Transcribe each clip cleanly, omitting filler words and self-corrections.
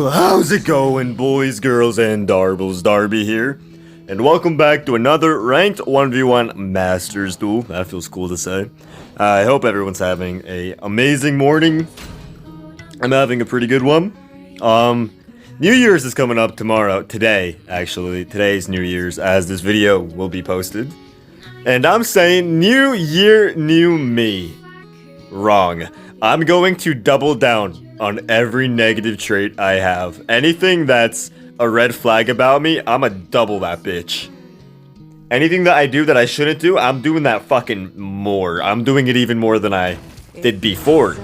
How's it going, boys, girls, and darbles? Darby here, and welcome back to another ranked 1v1 Masters duel. That feels cool to say. I hope everyone's having an amazing morning. I'm having a pretty good one. New Year's is coming up tomorrow. Today, actually. Today's New Year's, as this video will be posted. And I'm saying, new year, new me. Wrong. I'm going to double down on every negative trait I have. Anything that's a red flag about me, I'ma double that bitch. Anything that I do that I shouldn't do, I'm doing that fucking more. I'm doing it even more than I did before.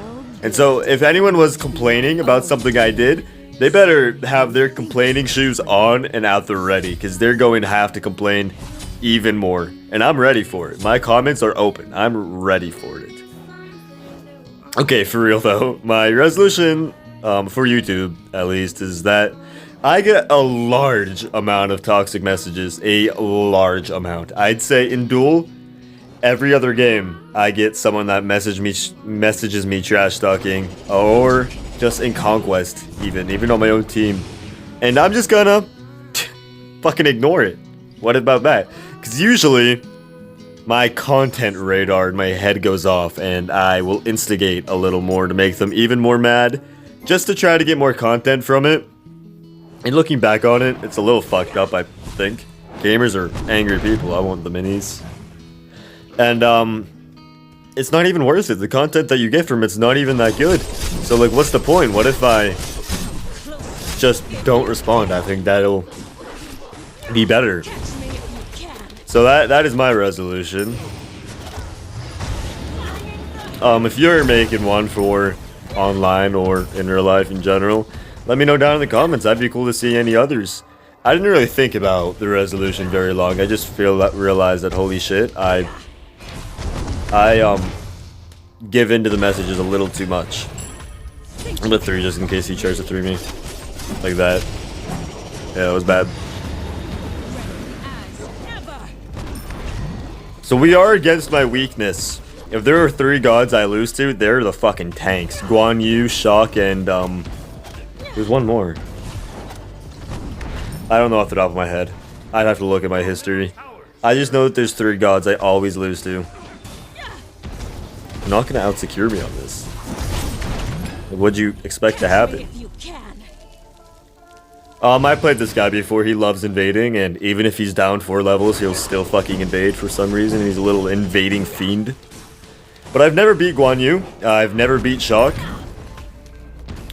And so, if anyone was complaining about something I did, they better have their complaining shoes on and out there ready, because they're going to have to complain even more. And I'm ready for it. My comments are open. I'm ready for it. Okay, for real though, my resolution, for YouTube at least, is that I get a large amount of toxic messages. A large amount. I'd say in Duel, every other game, I get someone that messages me trash talking, or just in Conquest, even on my own team. And I'm just gonna fucking ignore it. What about that? Because usually, my content radar in my head goes off, and I will instigate a little more to make them even more mad, just to try to get more content from it. And looking back on it, it's a little fucked up, I think. Gamers are angry people. I want the minis. And, it's not even worth it. The content that you get from it's not even that good. So, like, what's the point? What if I just don't respond? I think that'll be better. So that is my resolution. If you're making one for online or in real life in general, let me know down in the comments. That'd be cool to see any others. I didn't really think about the resolution very long. I just realized that holy shit, I give into the messages a little too much. I'm a 3 just in case he tries to 3 me. Like that. Yeah, that was bad. So we are against my weakness. If there are 3 gods I lose to, they're the fucking tanks. Guan Yu, Shock, and there's one more. I don't know off the top of my head. I'd have to look at my history. I just know that there's 3 gods I always lose to. You're not gonna out-secure me on this. What'd you expect to happen? I played this guy before. He loves invading, and even if he's down 4 levels, he'll still fucking invade for some reason. He's a little invading fiend. But I've never beat Guan Yu. I've never beat Shock.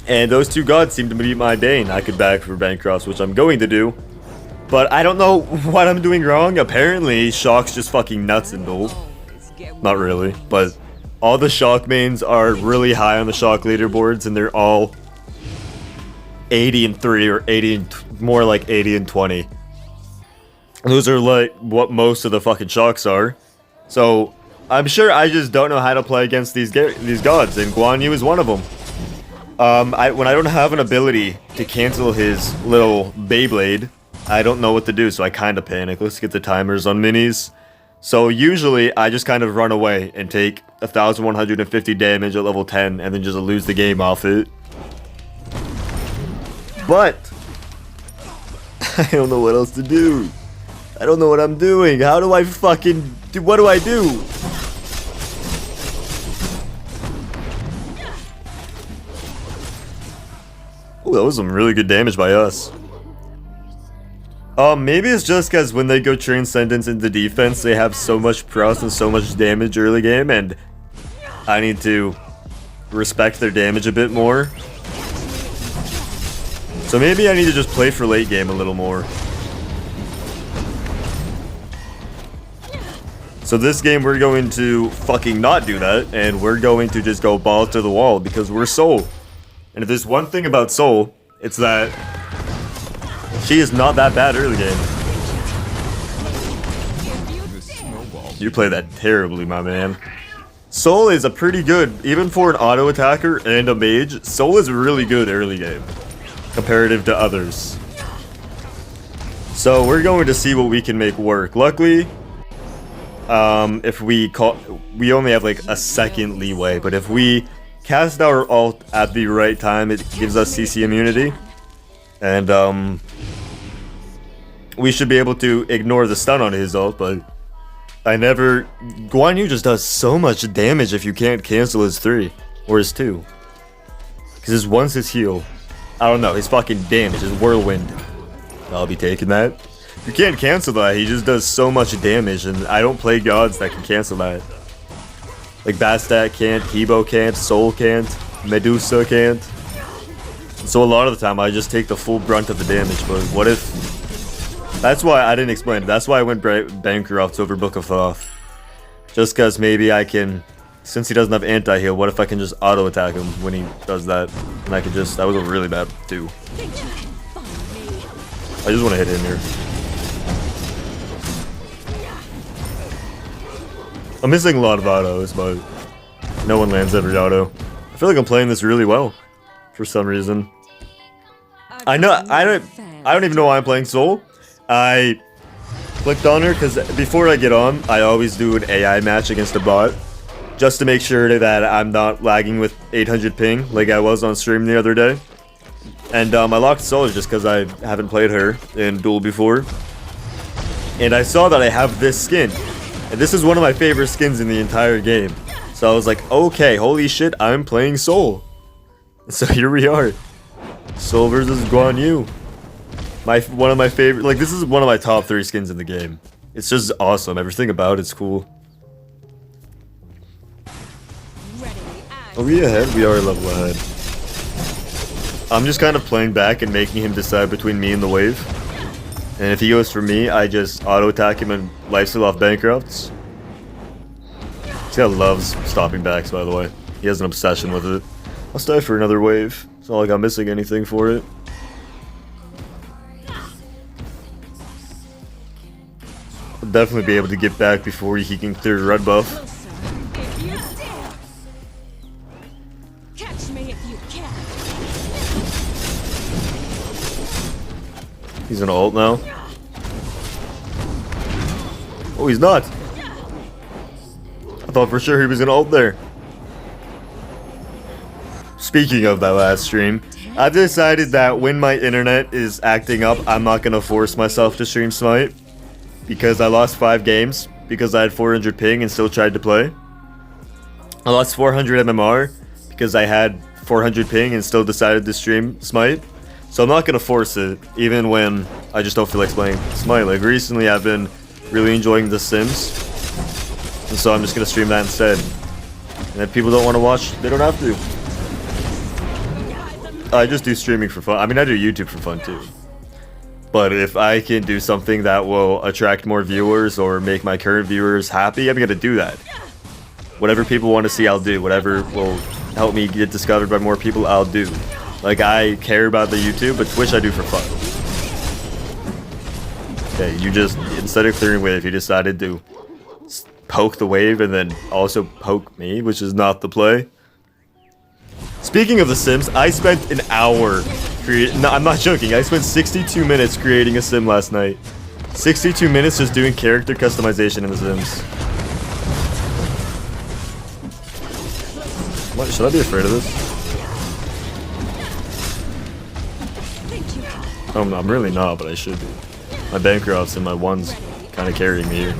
And those 2 gods seem to be my bane. I could bag for Bancroft, which I'm going to do. But I don't know what I'm doing wrong. Apparently, Shock's just fucking nuts in Duel. Not really, but all the Shock mains are really high on the Shock leaderboards, and they're all 80 and 3 or 80 and more like 80 and 20. Those are like what most of the fucking Shocks are. So I'm sure I just don't know how to play against these gods, and Guan Yu is one of them. When I don't have an ability to cancel his little Beyblade, I don't know what to do, so I kind of panic. Let's get the timers on minis. So usually I just kind of run away and take 1,150 damage at level 10 and then just lose the game off it. But I don't know what else to do. I don't know what I'm doing. How do I fucking do? What do I do? Oh, that was some really good damage by us. Maybe it's just because when they go Transcendence into defense, they have so much prowess and so much damage early game, and I need to respect their damage a bit more. So maybe I need to just play for late game a little more. So this game we're going to fucking not do that, and we're going to just go balls to the wall because we're Soul. And if there's one thing about Soul, it's that she is not that bad early game. You play that terribly, my man. Soul is a pretty good, even for an auto attacker and a mage, Soul is really good early game. Comparative to others. So we're going to see what we can make work. Luckily, if we only have like a second leeway, but if we cast our ult at the right time, it gives us CC immunity. And we should be able to ignore the stun on his ult, but I never... Guan Yu just does so much damage if you can't cancel his 3 or his 2. Because his 1's his heal. I don't know, his fucking damage, his whirlwind. I'll be taking that. You can't cancel that, he just does so much damage, and I don't play gods that can cancel that. Like Bastat can't, Hebo can't, Soul can't, Medusa can't. So a lot of the time I just take the full brunt of the damage, but what if... That's why I didn't explain it, that's why I went Bancroft over Book of Thoth. Just cause maybe I can, since he doesn't have anti-heal, what if I can just auto-attack him when he does that? And I can just, that was a really bad 2. I just want to hit in here. I'm missing a lot of autos, but no one lands every auto. I feel like I'm playing this really well, for some reason. I don't even know why I'm playing Soul. I clicked on her because before I get on, I always do an AI match against a bot, just to make sure that I'm not lagging with 800 ping like I was on stream the other day. And I locked Soul just because I haven't played her in Duel before. And I saw that I have this skin. And this is one of my favorite skins in the entire game. So I was like, okay, holy shit, I'm playing Soul. So here we are. Soul versus Guan Yu. One of my favorite, like, this is one of my top 3 skins in the game. It's just awesome. Everything about it's cool. Are we ahead? We are a level ahead. I'm just kind of playing back and making him decide between me and the wave. And if he goes for me, I just auto-attack him and lifesteal off Bankrafts. This guy loves stopping backs, by the way. He has an obsession with it. I'll stay for another wave. It's not like I'm missing anything for it. I'll definitely be able to get back before he can clear a red buff. He's an ult now. Oh, he's not. I thought for sure he was gonna ult there. Speaking of that last stream, I've decided that when my internet is acting up, I'm not gonna force myself to stream Smite. Because I lost 5 games, because I had 400 ping and still tried to play. I lost 400 MMR, because I had 400 ping and still decided to stream Smite. So I'm not gonna force it, even when I just don't feel like playing Smite. Like recently I've been really enjoying The Sims. And so I'm just gonna stream that instead. And if people don't want to watch, they don't have to. I just do streaming for fun. I mean, I do YouTube for fun too. But if I can do something that will attract more viewers or make my current viewers happy, I'm gonna do that. Whatever people want to see, I'll do. Whatever will help me get discovered by more people, I'll do. Like, I care about the YouTube, but Twitch I do for fun. Okay, you just, instead of clearing wave, you decided to poke the wave and then also poke me, which is not the play. Speaking of The Sims, I spent an hour creating... No, I'm not joking. I spent 62 minutes creating a sim last night. 62 minutes just doing character customization in The Sims. What, should I be afraid of this? Oh, no, I'm really not, but I should be. My Bancrofts and my 1's kind of carrying me here.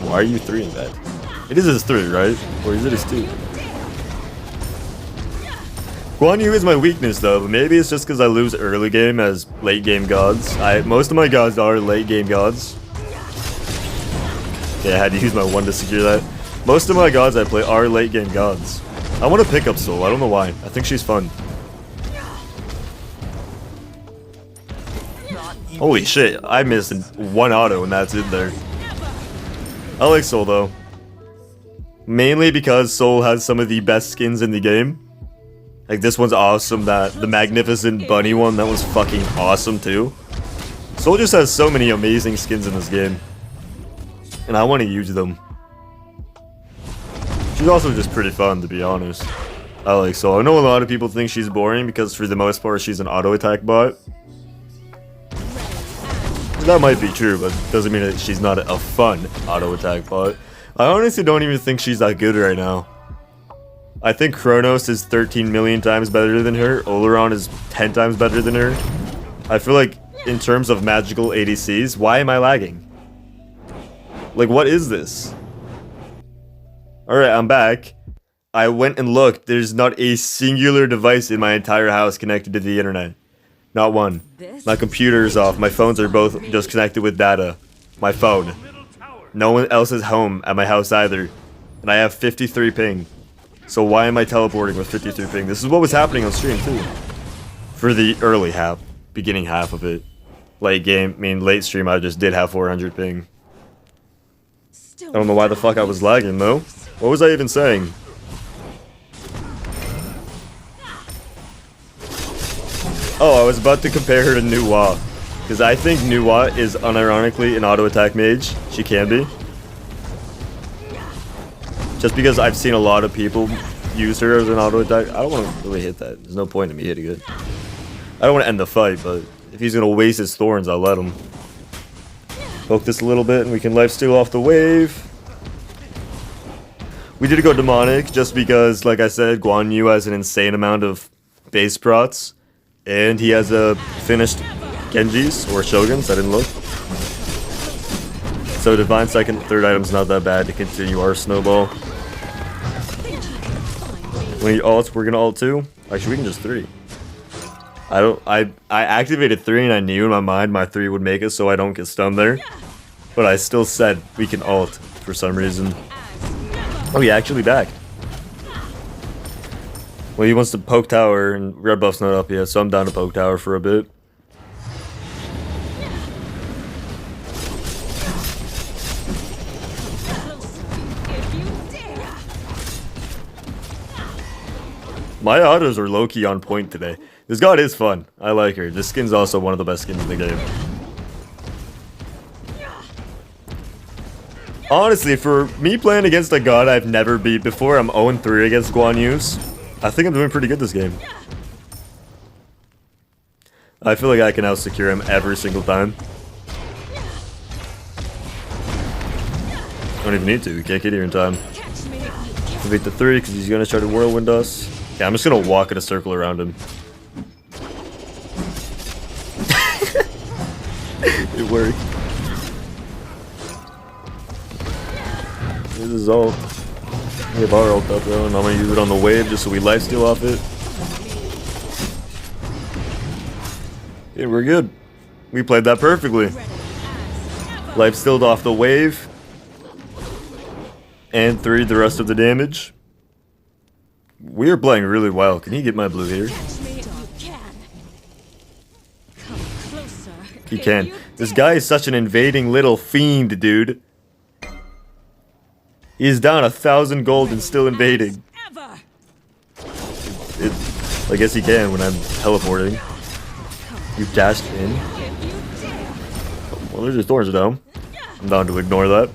Why are you 3 in that? It is his 3, right? Or is it his 2? Guan Yu is my weakness though, but maybe it's just because I lose early game as late game gods. Most of my gods are late game gods. Yeah, I had to use my 1 to secure that. Most of my gods I play are late game gods. I want to pick up Soul, I don't know why. I think she's fun. Holy shit, I missed 1 auto and that's in there. I like Soul though. Mainly because Soul has some of the best skins in the game. Like this one's awesome, the Magnificent Bunny one, that was fucking awesome too. Soul just has so many amazing skins in this game. And I want to use them. She's also just pretty fun, to be honest. I like Soul. I know a lot of people think she's boring because for the most part she's an auto attack bot. That might be true, but doesn't mean that she's not a fun auto attack bot. I honestly don't even think she's that good right now. I think Kronos is 13 million times better than her. Oleron is 10 times better than her. I feel like in terms of magical ADCs, why am I lagging? Like, what is this? Alright, I'm back. I went and looked. There's not a singular device in my entire house connected to the internet. Not one. My computer is off. My phones are both just connected with data. My phone. No one else is home at my house either. And I have 53 ping. So why am I teleporting with 53 ping? This is what was happening on stream too. For the early half. Beginning half of it. Late game, I mean late stream I just did have 400 ping. I don't know why the fuck I was lagging though. What was I even saying? Oh, I was about to compare her to Nuwa. Because I think Nuwa is unironically an auto attack mage. She can be. Just because I've seen a lot of people use her as an auto attack. I don't want to really hit that. There's no point in me hitting it. I don't want to end the fight, but if he's going to waste his thorns, I'll let him. Poke this a little bit and we can lifesteal off the wave. We did go demonic just because, like I said, Guan Yu has an insane amount of base prots. And he has a finished Genjis or Shoguns. I didn't look. So Divine second, third item's not that bad to continue our snowball. When he ults, we're gonna ult too. Actually, we can just 3. I activated 3 and I knew in my mind my 3 would make it so I don't get stunned there. But I still said we can ult for some reason. Oh, he actually backed. Well, he wants to poke tower, and red buff's not up yet, so I'm down to poke tower for a bit. My autos are low-key on point today. This god is fun. I like her. This skin's also one of the best skins in the game. Honestly, for me playing against a god I've never beat before, I'm 0-3 against Guan Yu's. I think I'm doing pretty good this game. I feel like I can out-secure him every single time. Don't even need to. We can't get here in time. Beat the 3 because he's going to try to whirlwind us. Yeah, I'm just going to walk in a circle around him. It worked. Here's his ult. We have our ult up though, and I'm gonna use it on the wave just so we lifesteal off it. Okay, we're good. We played that perfectly. Lifestealed off the wave. And 3 the rest of the damage. We are playing really well. Can he get my blue here? He can. This guy is such an invading little fiend, dude. He's down 1,000 gold and still invading. I guess he can when I'm teleporting. You dashed in. Well, there's his thorns down. I'm down to ignore that.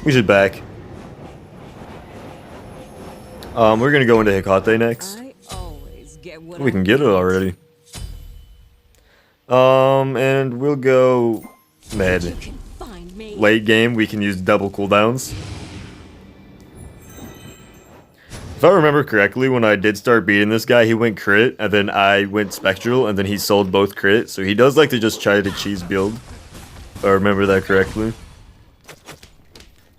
We should back. We're gonna go into Hecate next. We can get it already. And we'll go med. Late game, we can use double cooldowns. If I remember correctly, when I did start beating this guy, he went crit, and then I went spectral, and then he sold both crit. So he does like to just try to cheese build. If I remember that correctly.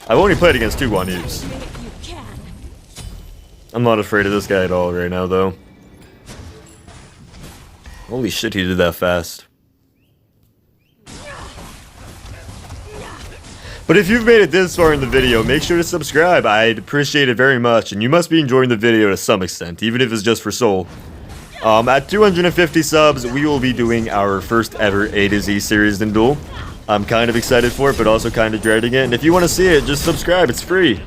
I've only played against 2 Guan Yus. I'm not afraid of this guy at all right now, though. Holy shit, he did that fast. But if you've made it this far in the video, make sure to subscribe. I'd appreciate it very much, and you must be enjoying the video to some extent, even if it's just for Soul. At 250 subs, we will be doing our first ever A to Z series in Duel. I'm kind of excited for it, but also kind of dreading it, and if you want to see it, just subscribe, it's free.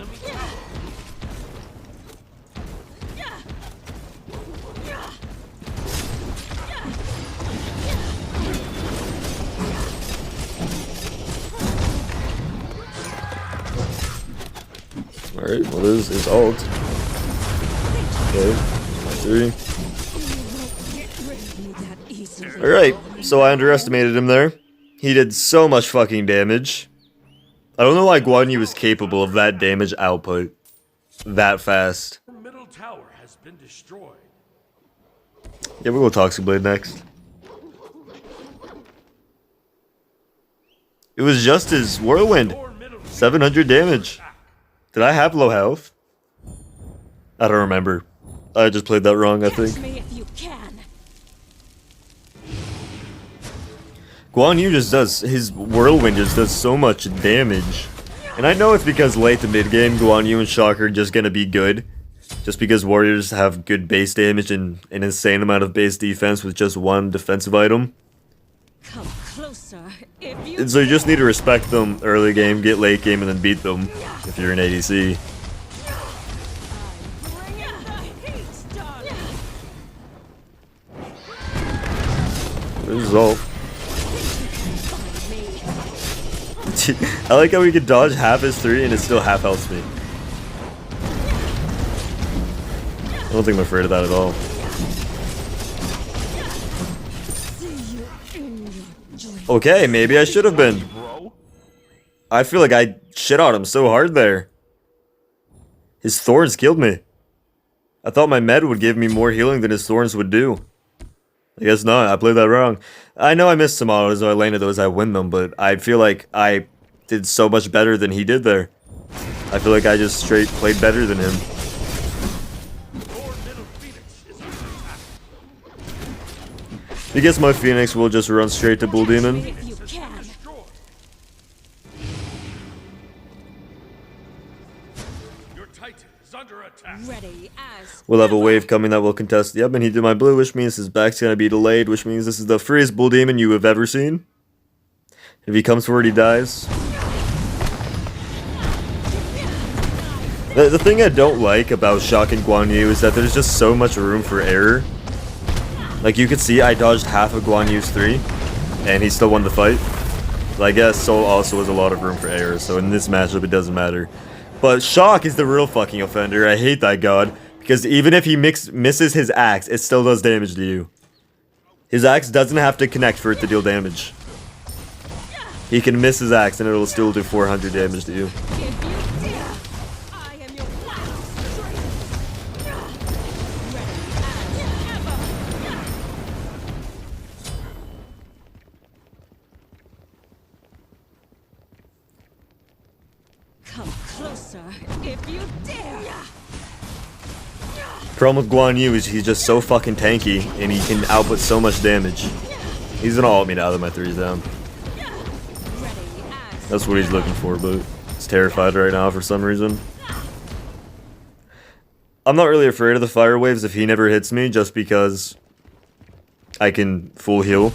Alright, well this is ult. Okay, 3. Alright, so I underestimated him there. He did so much fucking damage. I don't know why Guan Yu was capable of that damage output that fast. Middle tower has been destroyed. Yeah, we'll go Toxic Blade next. It was just his Whirlwind. 700 damage. Did I have low health? I don't remember. I just played that wrong, I think. Guan Yu just does, his Whirlwind just does so much damage. And I know it's because late to mid game, Guan Yu and Shock are just gonna be good. Just because warriors have good base damage and an insane amount of base defense with just one defensive item. Come closer And so you just need to respect them early game, get late game, and then beat them if you're an ADC. There's Zolt. I like how we can dodge half his 3 and it still half health me. I don't think I'm afraid of that at all. Okay, maybe I should have been. I feel like I shit on him so hard there. His thorns killed me. I thought my med would give me more healing than his thorns would do. I guess not. I played that wrong. I know I missed some autos, so I landed those, I win them, but I feel like I did so much better than he did there. I feel like I just straight played better than him. I guess my Phoenix will just run straight to Bull Demon. We'll have a wave coming that will contest. Yep, and he did my blue, which means his back's gonna be delayed, which means this is the freest Bull Demon you have ever seen. If he comes forward, he dies. The thing I don't like about Shock and Guan Yu is that there's just so much room for error. Like you could see, I dodged half of Guan Yu's 3, and he still won the fight. But I guess Soul also has a lot of room for error, so in this matchup it doesn't matter. But Shock is the real fucking offender. I hate that god. Because even if he misses his axe, it still does damage to you. His axe doesn't have to connect for it to deal damage. He can miss his axe and it'll still do 400 damage to you. Come closer if you dare. Problem with Guan Yu is he's just so fucking tanky and he can output so much damage. He's gonna ult me now that my 3's down. That's what he's looking for, but he's terrified right now for some reason. I'm not really afraid of the fire waves if he never hits me, just because I can full heal.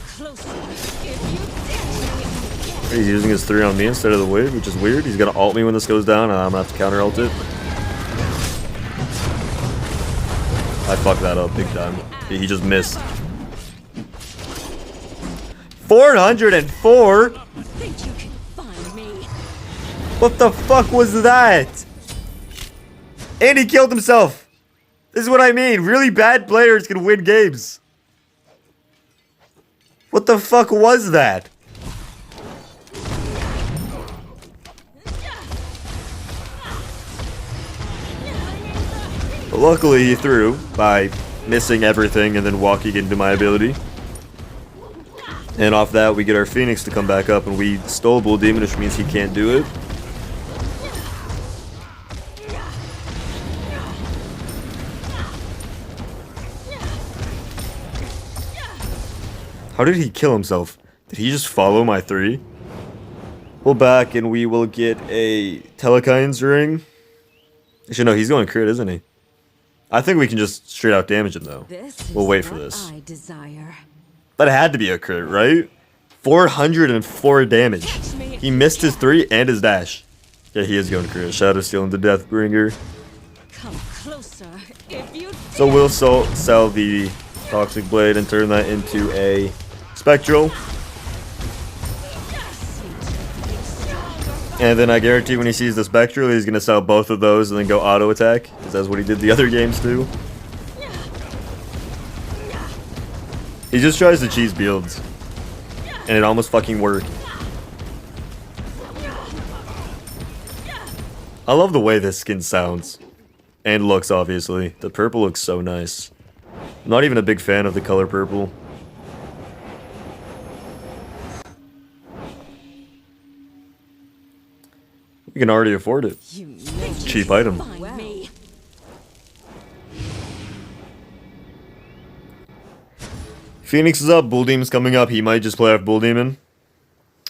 He's using his 3 on me instead of the wave, which is weird. He's gonna ult me when this goes down, and I'm gonna have to counter ult it. I fucked that up big time. He just missed. 404? What the fuck was that? And he killed himself. This is what I mean. Really bad players can win games. What the fuck was that? But luckily he threw by missing everything and then walking into my ability. And off that we get our Phoenix to come back up and we stole Bull Demon, which means he can't do it. How did he kill himself? Did he just follow my 3? We'll back and we will get a Telekine's ring. Actually no, he's going crit, isn't he? I think we can just straight out damage him though. We'll wait for this. That had to be a crit, right? 404 damage. He missed his 3 and his dash. Yeah, he is going crit. Shadow Steel into Deathbringer. Come closer if you So we'll sell the Toxic Blade and turn that into a Spectral. And then I guarantee when he sees the Spectral, he's going to sell both of those and then go auto attack. Because that's what he did the other games too. He just tries to cheese builds. And it almost fucking worked. I love the way this skin sounds. And looks, obviously. The purple looks so nice. I'm not even a big fan of the color purple. You can already afford it. Cheap item. Phoenix is up, Bull Demon's coming up. He might just play off Bull Demon.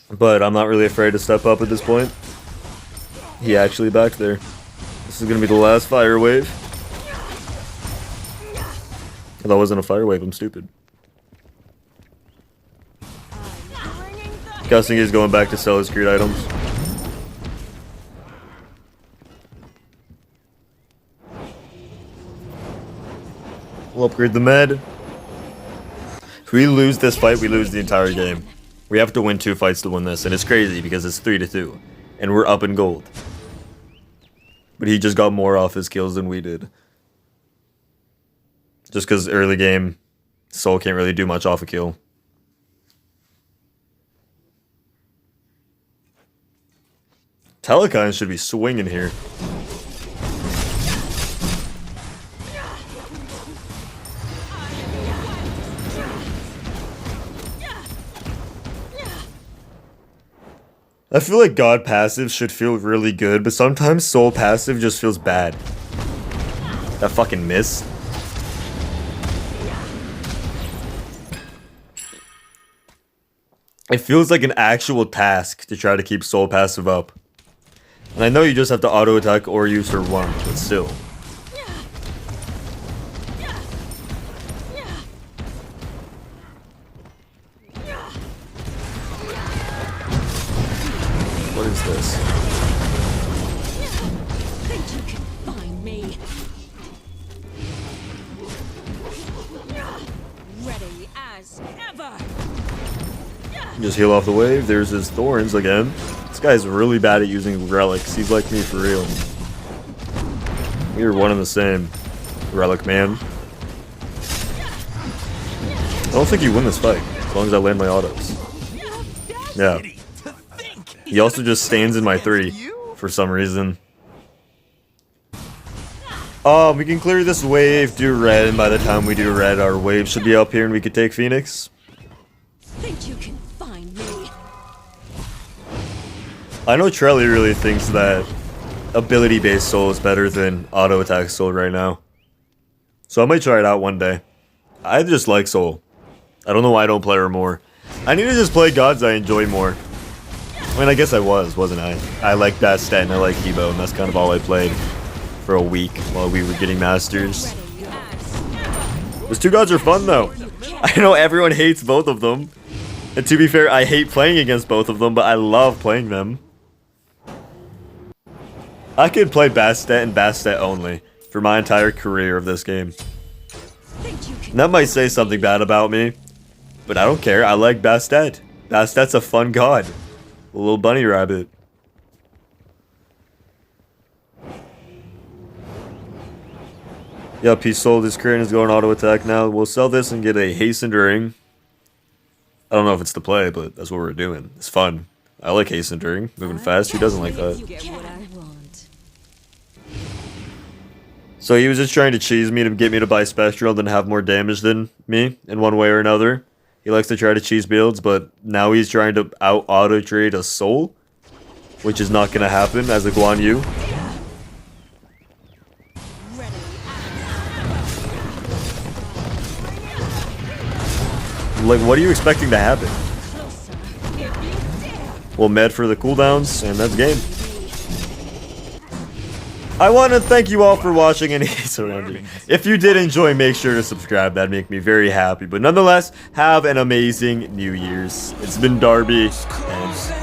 But I'm not really afraid to step up at this point. He actually back there. This is gonna be the last fire wave. That wasn't a fire wave, I'm stupid. Guessing he's going back to sell his Creed items. We'll upgrade the med. If we lose this fight, we lose the entire game. We have to win 2 fights to win this, and it's crazy because it's 3-2. And we're up in gold. But he just got more off his kills than we did. Just because early game, Soul can't really do much off a kill. Telekine should be swinging here. I feel like God passive should feel really good, but sometimes Soul passive just feels bad. That fucking miss. It feels like an actual task to try to keep Soul passive up. And I know you just have to auto attack or use her one, but still. What is this? Think you can find me? Ready as ever. Just heal off the wave. There's his thorns again. This guy's really bad at using relics. He's like me for real. We're one and the same. Relic man. I don't think you win this fight, as long as I land my autos. Yeah. He also just stands in my 3 for some reason. We can clear this wave, do red, and by the time we do red, our wave should be up here and we could take Phoenix. Think you can find me? I know Trelly really thinks that ability-based Soul is better than auto-attack Soul right now. So I might try it out one day. I just like Soul. I don't know why I don't play her more. I need to just play gods I enjoy more. I mean, I guess I wasn't I? I like Bastet and I like Evo, and that's kind of all I played for a week while we were getting Masters. Those 2 gods are fun, though. I know everyone hates both of them. And to be fair, I hate playing against both of them, but I love playing them. I could play Bastet and Bastet only for my entire career of this game. And that might say something bad about me, but I don't care. I like Bastet. Bastet's a fun god. A little bunny rabbit. Yep, he sold his Kraken is going auto attack now. We'll sell this and get a hastened ring. I don't know if it's the play, but that's what we're doing. It's fun. I like hastened ring. Moving fast. Who doesn't like that? So he was just trying to cheese me to get me to buy Spectral and have more damage than me in one way or another. He likes to try to cheese builds, but now he's trying to out-auto trade a Soul, which is not going to happen as a Guan Yu. Like, what are you expecting to happen? Well, med for the cooldowns, and that's game. I want to thank you all for watching and surrounding. If you did enjoy, make sure to subscribe. That'd make me very happy. But nonetheless, have an amazing New Year's. It's been darbiie, and